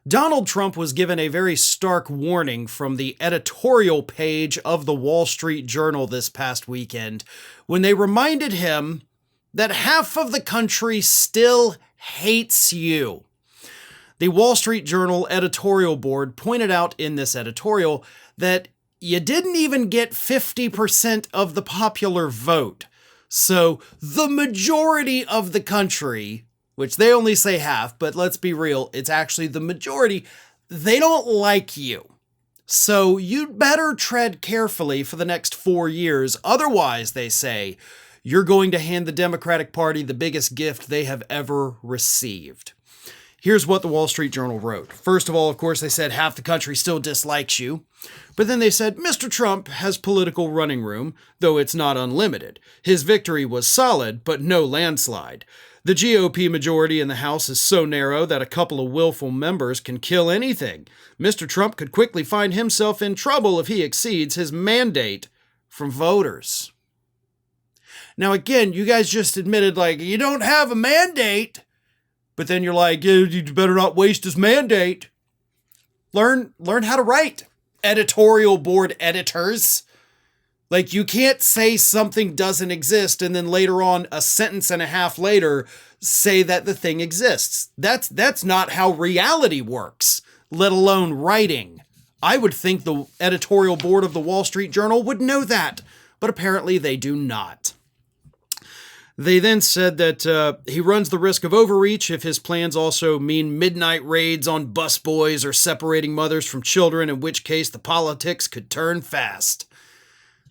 Donald Trump was given a very stark warning from the editorial page of the Wall Street Journal this past weekend when they reminded him that half of the country still hates you. The Wall Street Journal editorial board pointed out in this editorial that you didn't even get 50% of the popular vote. So the majority of the country, which they only say half, but let's be real, it's actually the majority, they don't like you. So you'd better tread carefully for the next 4 years. Otherwise, they say, you're going to hand the Democratic Party the biggest gift they have ever received. Here's what the Wall Street Journal wrote. First of all, of course, they said half the country still dislikes you. But then they said, Mr. Trump has political running room, though it's not unlimited. His victory was solid, but no landslide. The GOP majority in the House is so narrow that a couple of willful members can kill anything. Mr. Trump could quickly find himself in trouble if he exceeds his mandate from voters. Now, again, you guys just admitted, you don't have a mandate. But then you're like, you better not waste his mandate. Learn how to write, editorial board editors. You can't say something doesn't exist and then later on, a sentence and a half later, say that the thing exists. That's not how reality works, let alone writing. I would think the editorial board of the Wall Street Journal would know that, but apparently they do not. They then said that he runs the risk of overreach if his plans also mean midnight raids on busboys or separating mothers from children, in which case the politics could turn fast.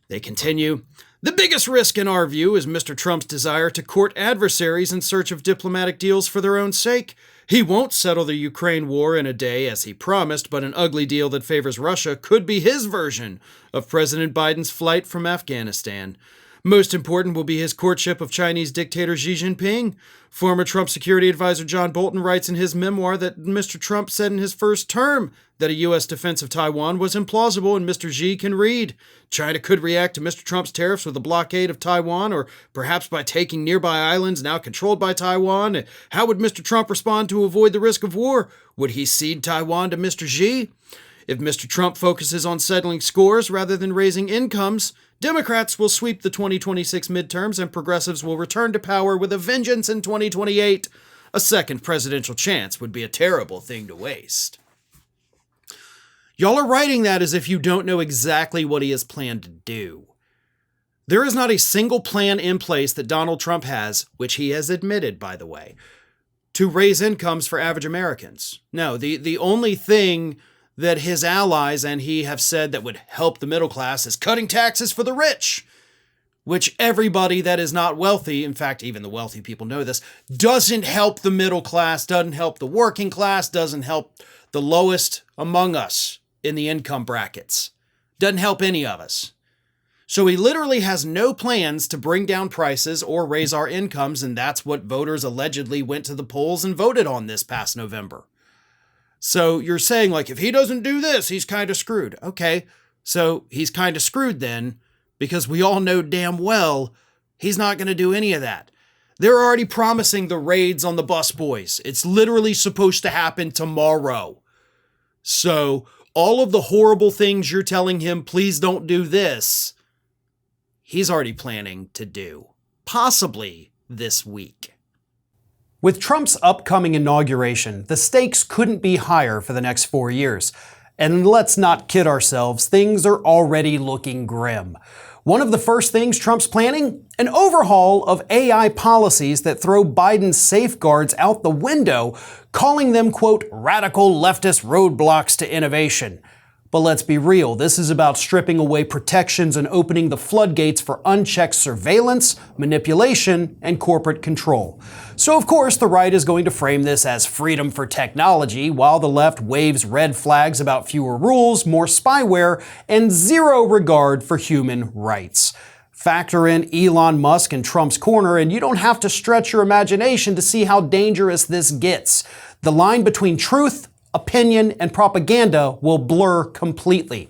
They continue, the biggest risk in our view is Mr. Trump's desire to court adversaries in search of diplomatic deals for their own sake. He won't settle the Ukraine war in a day as he promised, but an ugly deal that favors Russia could be his version of President Biden's flight from Afghanistan. Most important will be his courtship of Chinese dictator Xi Jinping. Former Trump security advisor John Bolton writes in his memoir that Mr. Trump said in his first term that a U.S. defense of Taiwan was implausible, and Mr. Xi can read. China could react to Mr. Trump's tariffs with a blockade of Taiwan, or perhaps by taking nearby islands now controlled by Taiwan. How would Mr. Trump respond to avoid the risk of war? Would he cede Taiwan to Mr. Xi? If Mr. Trump focuses on settling scores rather than raising incomes, Democrats will sweep the 2026 midterms and progressives will return to power with a vengeance in 2028. A second presidential chance would be a terrible thing to waste. Y'all are writing that as if you don't know exactly what he has planned to do. There is not a single plan in place that Donald Trump has, which he has admitted, by the way, to raise incomes for average Americans. No, the only thing that his allies and he have said that would help the middle class is cutting taxes for the rich, which everybody that is not wealthy, in fact, even the wealthy people know this, doesn't help the middle class, doesn't help the working class, doesn't help the lowest among us in the income brackets, doesn't help any of us. So he literally has no plans to bring down prices or raise our incomes, and that's what voters allegedly went to the polls and voted on this past November. So you're saying, if he doesn't do this, he's kind of screwed. Okay, so he's kind of screwed then, because we all know damn well he's not going to do any of that. They're already promising the raids on the busboys. It's literally supposed to happen tomorrow. So all of the horrible things you're telling him, please don't do this, he's already planning to do, possibly this week. With Trump's upcoming inauguration, the stakes couldn't be higher for the next 4 years. And let's not kid ourselves, things are already looking grim. One of the first things Trump's planning? An overhaul of AI policies that throw Biden's safeguards out the window, calling them, quote, radical leftist roadblocks to innovation. But let's be real, this is about stripping away protections and opening the floodgates for unchecked surveillance, manipulation, and corporate control. So of course, the right is going to frame this as freedom for technology, while the left waves red flags about fewer rules, more spyware, and zero regard for human rights. Factor in Elon Musk and Trump's corner, and you don't have to stretch your imagination to see how dangerous this gets. The line between truth, opinion, and propaganda will blur completely.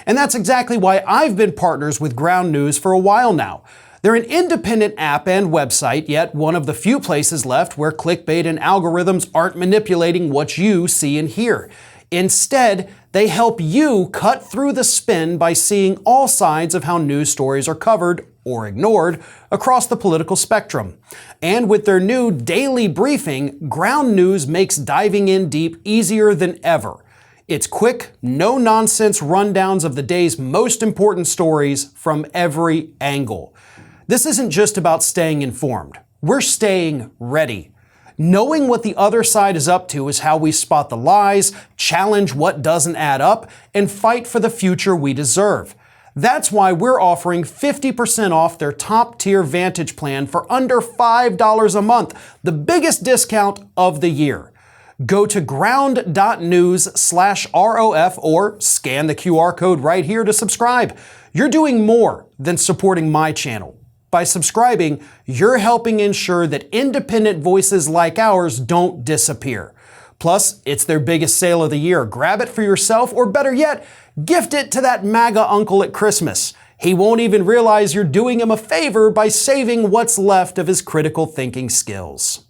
And that's exactly why I've been partners with Ground News for a while now. They're an independent app and website, yet one of the few places left where clickbait and algorithms aren't manipulating what you see and hear. Instead, they help you cut through the spin by seeing all sides of how news stories are covered or ignored across the political spectrum. And with their new daily briefing, Ground News makes diving in deep easier than ever. It's quick, no-nonsense rundowns of the day's most important stories from every angle. This isn't just about staying informed. We're staying ready. Knowing what the other side is up to is how we spot the lies, challenge what doesn't add up, and fight for the future we deserve. That's why we're offering 50% off their top-tier Vantage plan for under $5 a month, the biggest discount of the year. Go to ground.news/ROF or scan the QR code right here to subscribe. You're doing more than supporting my channel. By subscribing, you're helping ensure that independent voices like ours don't disappear. Plus, it's their biggest sale of the year. Grab it for yourself, or better yet, gift it to that MAGA uncle at Christmas. He won't even realize you're doing him a favor by saving what's left of his critical thinking skills.